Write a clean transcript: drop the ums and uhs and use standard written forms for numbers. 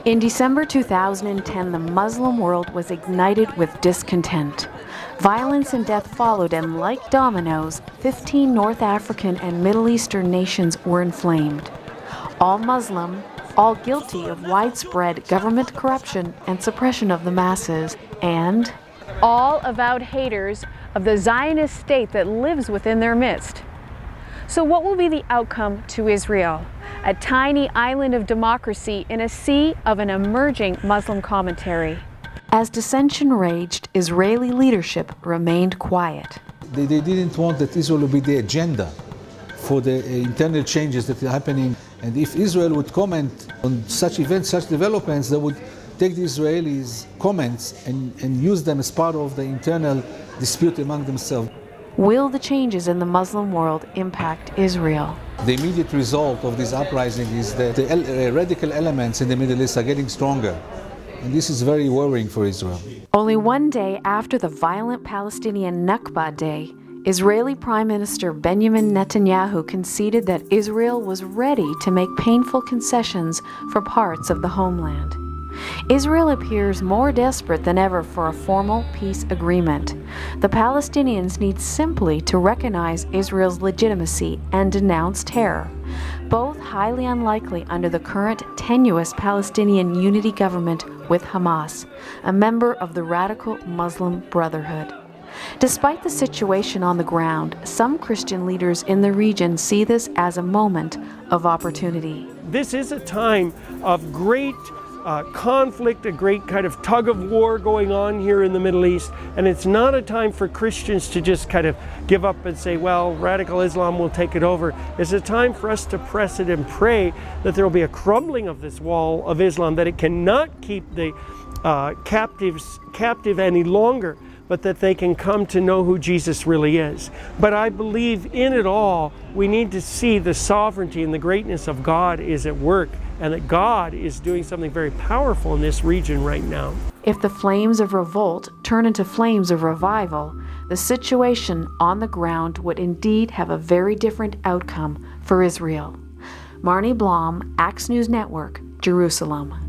In December 2010, the Muslim world was ignited with discontent. Violence and death followed, and like dominoes, 15 North African and Middle Eastern nations were inflamed. All Muslim, all guilty of widespread government corruption and suppression of the masses, and all avowed haters of the Zionist state that lives within their midst. So what will be the outcome to Israel? A tiny island of democracy in a sea of an emerging Muslim commentary. As dissension raged, Israeli leadership remained quiet. They didn't want that Israel would be the agenda for the internal changes that are happening. And if Israel would comment on such events, such developments, they would take the Israelis' comments and use them as part of the internal dispute among themselves. Will the changes in the Muslim world impact Israel? The immediate result of this uprising is that the radical elements in the Middle East are getting stronger. And this is very worrying for Israel. Only one day after the violent Palestinian Nakba Day, Israeli Prime Minister Benjamin Netanyahu conceded that Israel was ready to make painful concessions for parts of the homeland. Israel appears more desperate than ever for a formal peace agreement. The Palestinians need simply to recognize Israel's legitimacy and denounce terror, both highly unlikely under the current tenuous Palestinian unity government with Hamas, a member of the radical Muslim Brotherhood. Despite the situation on the ground, some Christian leaders in the region see this as a moment of opportunity. This is a time of great conflict, a great kind of tug of war going on here in the Middle East, and it's not a time for Christians to just kind of give up and say, well, radical Islam will take it over. It's a time for us to press it and pray that there will be a crumbling of this wall of Islam, that it cannot keep the captives captive any longer, but that they can come to know who Jesus really is. But I believe in it all, we need to see the sovereignty and the greatness of God is at work, and that God is doing something very powerful in this region right now. If the flames of revolt turn into flames of revival, the situation on the ground would indeed have a very different outcome for Israel. Marnie Blom, Axe News Network, Jerusalem.